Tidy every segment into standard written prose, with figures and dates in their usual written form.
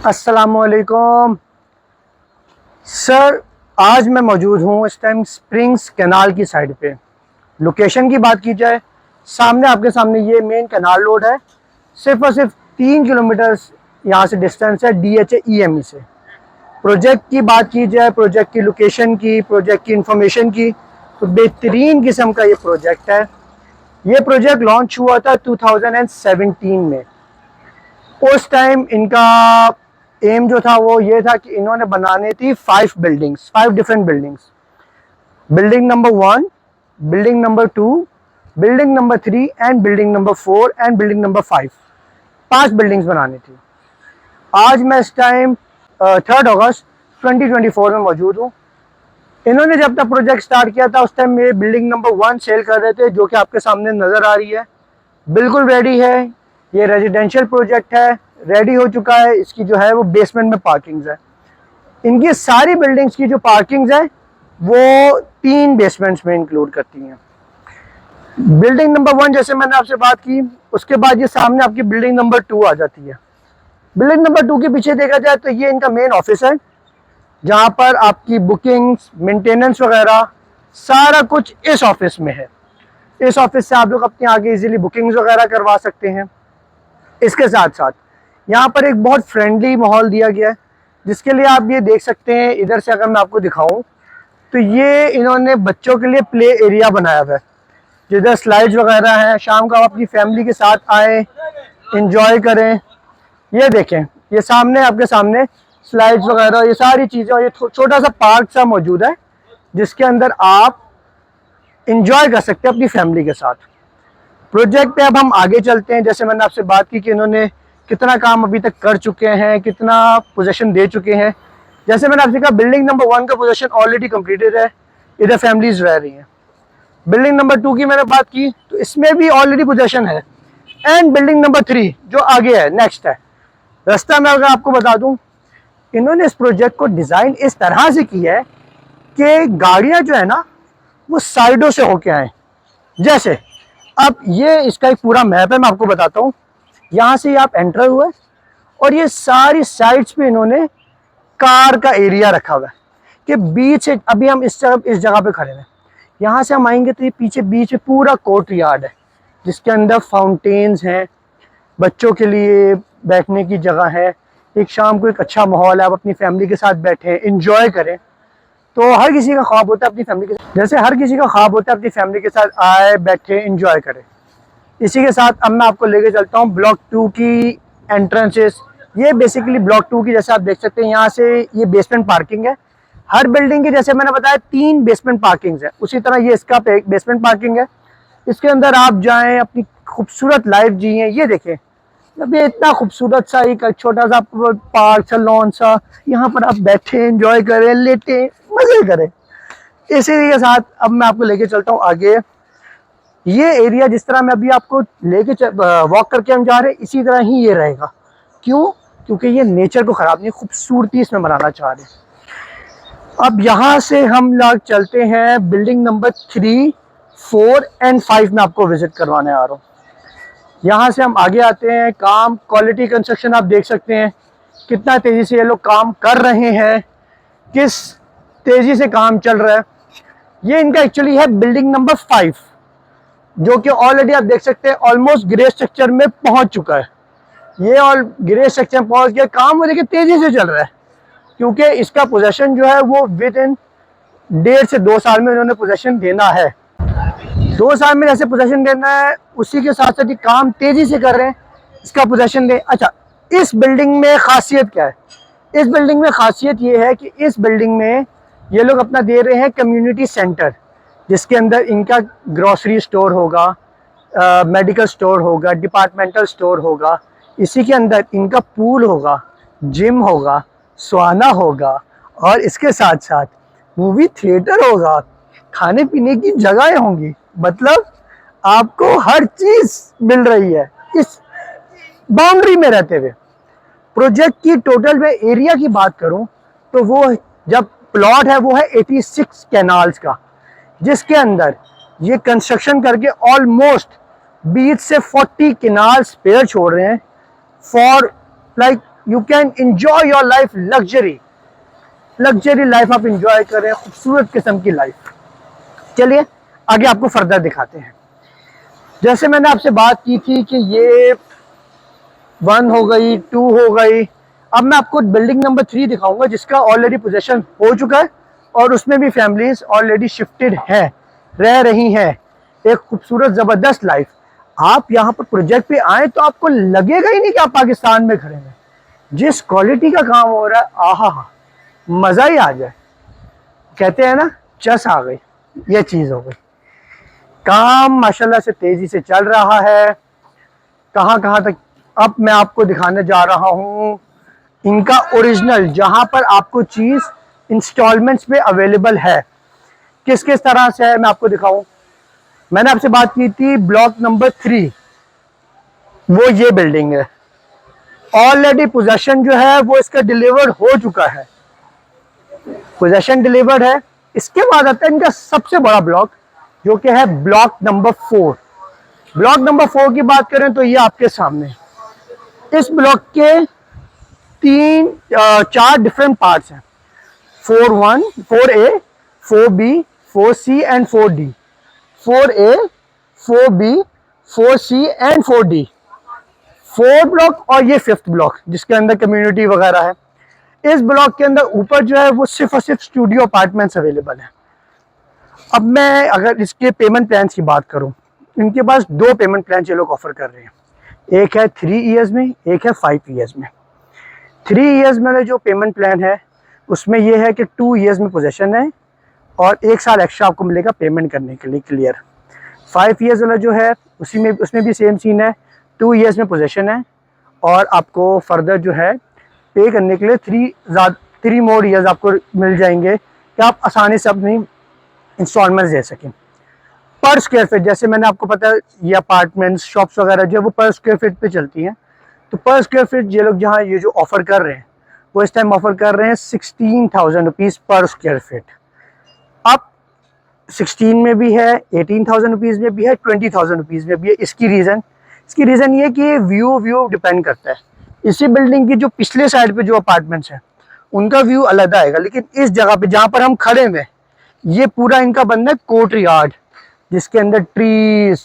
अस्सलामुअलैकुम सर, आज मैं मौजूद हूँ इस टाइम स्प्रिंग्स कैनाल की साइड पे। लोकेशन की बात की जाए, सामने आपके सामने ये मेन कैनाल रोड है। सिर्फ और सिर्फ 3 किलोमीटर यहाँ से डिस्टेंस है DHA EME से। प्रोजेक्ट की बात की जाए, प्रोजेक्ट की लोकेशन की, प्रोजेक्ट की इंफॉर्मेशन की, तो बेहतरीन किस्म का ये प्रोजेक्ट है। ये प्रोजेक्ट लॉन्च हुआ था 2017 में। उस टाइम इनका एम जो था वो ये था कि इन्होंने बनाने थी 5 different buildings. Building number 1, building number 2, building number 3 and building number 4 and building number 5। 5 buildings बनानी थी। आज मैं इस टाइम 3 अगस्त 2024 में मौजूद हूँ। इन्होंने जब अपना प्रोजेक्ट स्टार्ट किया था उस टाइम ये बिल्डिंग नंबर 1 सेल कर रहे थे, जो कि आपके सामने नज़र आ रही है। बिल्कुल रेडी है, ये रेजिडेंशियल प्रोजेक्ट है, रेडी हो चुका है। इसकी जो है वो बेसमेंट में पार्किंग्स है। इनकी सारी बिल्डिंग्स की जो पार्किंग्स है वो 3 बेसमेंट्स में इंक्लूड करती हैं। बिल्डिंग नंबर 1 जैसे मैंने आपसे बात की, उसके बाद ये सामने आपकी बिल्डिंग नंबर 2 आ जाती है। बिल्डिंग नंबर 2 के पीछे देखा जाए तो ये इनका मेन ऑफिस है, जहाँ पर आपकी बुकिंग्स, मेंटेनेंस वगैरह सारा कुछ इस ऑफिस में है। इस ऑफिस से आप लोग अपने आगे इजीली बुकिंग्स वगैरह करवा सकते हैं। इसके साथ साथ यहाँ पर एक बहुत फ्रेंडली माहौल दिया गया है, जिसके लिए आप ये देख सकते हैं। इधर से अगर मैं आपको दिखाऊं तो ये इन्होंने बच्चों के लिए प्ले एरिया बनाया हुआ है, जिधर स्लाइड्स वगैरह हैं। शाम को आप अपनी फैमिली के साथ आए, इंजॉय करें। ये देखें, ये सामने आपके सामने स्लाइड्स वगैरह, ये सारी चीज़ें, और ये छोटा सा पार्क सा मौजूद है, जिसके अंदर आप इंजॉय कर सकते हैं अपनी फैमिली के साथ। प्रोजेक्ट पे अब हम आगे चलते हैं। जैसे मैंने आपसे बात की कि इन्होंने कितना काम अभी तक कर चुके हैं, कितना पोजीशन दे चुके हैं। जैसे मैंने आपसे कहा, बिल्डिंग नंबर 1 का पोजीशन ऑलरेडी कंप्लीटेड है, इधर फैमिलीज रह रही हैं। बिल्डिंग नंबर 2 की मैंने बात की तो इसमें भी ऑलरेडी पोजीशन है। एंड बिल्डिंग नंबर 3 जो आगे है, नेक्स्ट है। रास्ता में अगर आपको बता दूं, इन्होंने इस प्रोजेक्ट को डिज़ाइन इस तरह से किया है कि गाड़ियाँ जो है ना वो साइडों से होके आए। जैसे अब ये इसका एक पूरा मैप है, मैं आपको बताता हूँ। यहाँ से आप एंटर हुए और ये सारी साइड्स पे इन्होंने कार का एरिया रखा हुआ है कि बीच से, अभी हम इस जगह पे खड़े हैं। यहाँ से हम आएंगे तो ये पीछे बीच में पूरा कोर्ट यार्ड है, जिसके अंदर फाउंटेन्स हैं, बच्चों के लिए बैठने की जगह है। एक शाम को एक अच्छा माहौल है, आप अपनी फैमिली के साथ बैठें, इंजॉय करें। तो हर किसी का ख्वाब होता है अपनी फैमिली के साथ, जैसे हर किसी का ख्वाब होता है अपनी फैमिली के साथ आए, बैठे, इंजॉय करें। इसी के साथ अब मैं आपको लेके चलता हूँ ब्लॉक 2 की एंट्रेंसेस। ये बेसिकली ब्लॉक 2 की, जैसे आप देख सकते हैं, यहाँ से ये बेसमेंट पार्किंग है। हर बिल्डिंग की, जैसे मैंने बताया, 3 बेसमेंट पार्किंग्स है, उसी तरह ये इसका बेसमेंट पार्किंग है। इसके अंदर आप जाएं, अपनी खूबसूरत लाइफ जिए। ये देखें, अभी इतना खूबसूरत सा एक छोटा सा पार्क सा, लॉन सा, यहाँ पर आप बैठे, एंजॉय करें, लेटे, मजे करें। इसी के साथ अब मैं आपको लेके चलता हूँ आगे। ये एरिया जिस तरह मैं अभी आपको लेके वॉक करके हम जा रहे हैं, इसी तरह ही ये रहेगा। क्यों? क्योंकि ये नेचर को ख़राब नहीं, खूबसूरती इसमें बनाना चाह रहे हैं। अब यहाँ से हम लोग चलते हैं बिल्डिंग नंबर 3, 4 एंड 5 में आपको विजिट करवाने आ रहा हूँ। यहाँ से हम आगे आते हैं। काम, क्वालिटी कंस्ट्रक्शन आप देख सकते हैं कितना तेज़ी से ये लोग काम कर रहे हैं, किस तेज़ी से काम चल रहा है। ये इनका एक्चुअली है बिल्डिंग नंबर 5, जो कि ऑलरेडी आप देख सकते हैं ऑलमोस्ट ग्रे स्ट्रक्चर में पहुंच चुका है। ये और ग्रे स्ट्रक्चर में पहुंच गया, काम वो देखिए तेज़ी से चल रहा है, क्योंकि इसका पोजेशन जो है वो विद इन 1.5 से 2 साल में इन्होंने पोजेशन देना है। 2 साल में जैसे पोजेशन देना है, उसी के साथ साथ ही काम तेज़ी से कर रहे हैं, इसका पोजेशन दे। अच्छा, इस बिल्डिंग में खासियत क्या है? इस बिल्डिंग में खासियत ये है कि इस बिल्डिंग में ये लोग अपना दे रहे हैं कम्युनिटी सेंटर, जिसके अंदर इनका ग्रोसरी स्टोर होगा, मेडिकल स्टोर होगा, डिपार्टमेंटल स्टोर होगा। इसी के अंदर इनका पूल होगा, जिम होगा, सौना होगा, और इसके साथ साथ मूवी थिएटर होगा, खाने पीने की जगहें होंगी। मतलब आपको हर चीज़ मिल रही है इस बाउंड्री में रहते हुए। प्रोजेक्ट की टोटल में एरिया की बात करूं तो वो जब प्लॉट है वो है 86 कैनाल्स का, जिसके अंदर ये कंस्ट्रक्शन करके ऑलमोस्ट 20 से 40 कैनाल स्पेयर छोड़ रहे हैं for like you can enjoy your life luxury life आप इंजॉय कर रहे हैं, खूबसूरत किस्म की लाइफ। चलिए आगे आपको फर्दर दिखाते हैं। जैसे मैंने आपसे बात की थी कि ये 1 हो गई, 2 हो गई, अब मैं आपको बिल्डिंग नंबर 3 दिखाऊंगा जिसका ऑलरेडी पोजेशन हो चुका है और उसमें भी फैमिलीज ऑलरेडी शिफ्टेड है, रह रही हैं एक खूबसूरत ज़बरदस्त लाइफ। आप यहाँ पर प्रोजेक्ट पे आए तो आपको लगेगा ही नहीं कि आप पाकिस्तान में खड़े हैं। जिस क्वालिटी का काम हो रहा है, आहा मज़ा ही आ जाए। कहते हैं ना, चस आ गई, ये चीज़ हो गई। काम माशाल्लाह से तेज़ी से चल रहा है। कहाँ कहाँ तक अब मैं आपको दिखाने जा रहा हूँ इनका ओरिजिनल, जहाँ पर आपको चीज़ इंस्टॉलमेंट्स पे अवेलेबल है। किस किस तरह से है मैं आपको दिखाऊं। मैंने आपसे बात की थी ब्लॉक नंबर 3, वो ये बिल्डिंग है। ऑलरेडी पोजेशन जो है वो इसका डिलीवर्ड हो चुका है, पोजेशन डिलीवर्ड है। इसके बाद आता है इनका सबसे बड़ा ब्लॉक जो कि है ब्लॉक नंबर 4। ब्लॉक नंबर 4 की बात करें तो ये आपके सामने इस ब्लॉक के 4 डिफरेंट पार्ट्स हैं, 4-1, 4A, 4B, 4C and 4D। 4A, 4B, 4C and 4D, 4 block और ये 5th ब्लॉक जिसके अंदर कम्युनिटी वगैरह है। इस ब्लॉक के अंदर ऊपर जो है वो सिर्फ और सिर्फ स्टूडियो अपार्टमेंट्स अवेलेबल है। अब मैं अगर इसके पेमेंट प्लान्स की बात करूं, इनके पास 2 पेमेंट प्लान ये लोग ऑफर कर रहे हैं। एक है 3 ईयर्स में, एक है 5 ईयर्स में। 3 ईयर्स में जो पेमेंट प्लान है उसमें यह है कि 2 ईयर्स में पोजेशन है और 1 साल एक्स्ट्रा आपको मिलेगा पेमेंट करने के लिए क्लियर। 5 ईयर्स वाला जो है उसमें भी सेम सीन है, 2 ईयर्स में पोजेशन है और आपको फर्दर जो है पे करने के लिए 3 मोर ईयर्स आपको मिल जाएंगे कि आप आसानी से अपनी इंस्टॉलमेंट दे सकें। पर स्क्वायर फीट, जैसे मैंने आपको पता है ये अपार्टमेंट्स शॉप्स वगैरह जो है वो पर स्क्वायर फीट पे चलती हैं, तो पर स्क्वायर फीट ये लोग जहाँ ये जो ऑफर कर रहे हैं वो इस टाइम ऑफर कर रहे हैं 16,000 रुपीज़ पर स्क्वायर फीट। अब 16 में भी है, 18,000 रुपीज़ में भी है, 20,000 रुपीज़ में भी है। इसकी रीज़न ये कि व्यू डिपेंड करता है। इसी बिल्डिंग की जो पिछले साइड पे जो अपार्टमेंट्स हैं उनका व्यू अलग आएगा, लेकिन इस जगह पे जहाँ पर हम खड़े हुए हैं ये पूरा इनका बनना है कोर्ट यार्ड जिसके अंदर ट्रीज,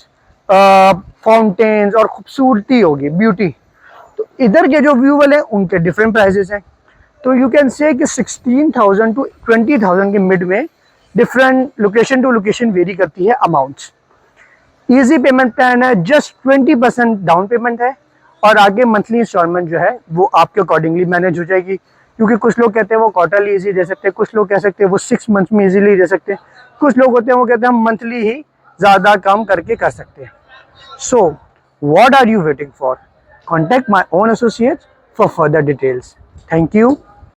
फाउंटेन्स और खूबसूरती होगी, ब्यूटी। तो इधर के जो व्यू वाले हैं उनके डिफरेंट प्राइजेस हैं। तो यू कैन से कि 16,000 to 20,000 के मिड में different location to location vary करती है अमाउंट्स। इजी पेमेंट प्लान है, जस्ट 20% डाउन पेमेंट है और आगे मंथली इंस्टॉलमेंट जो है वो आपके अकॉर्डिंगली मैनेज हो जाएगी। क्योंकि कुछ लोग कहते हैं वो क्वार्टरली ईजी दे सकते हैं, कुछ लोग कह सकते हैं वो 6 मंथ्स में ईजिली दे सकते हैं, कुछ लोग होते हैं वो कहते हैं हम मंथली ही ज़्यादा काम करके कर सकते हैं। So what are you waiting for? Contact my own associates for further details. Thank you.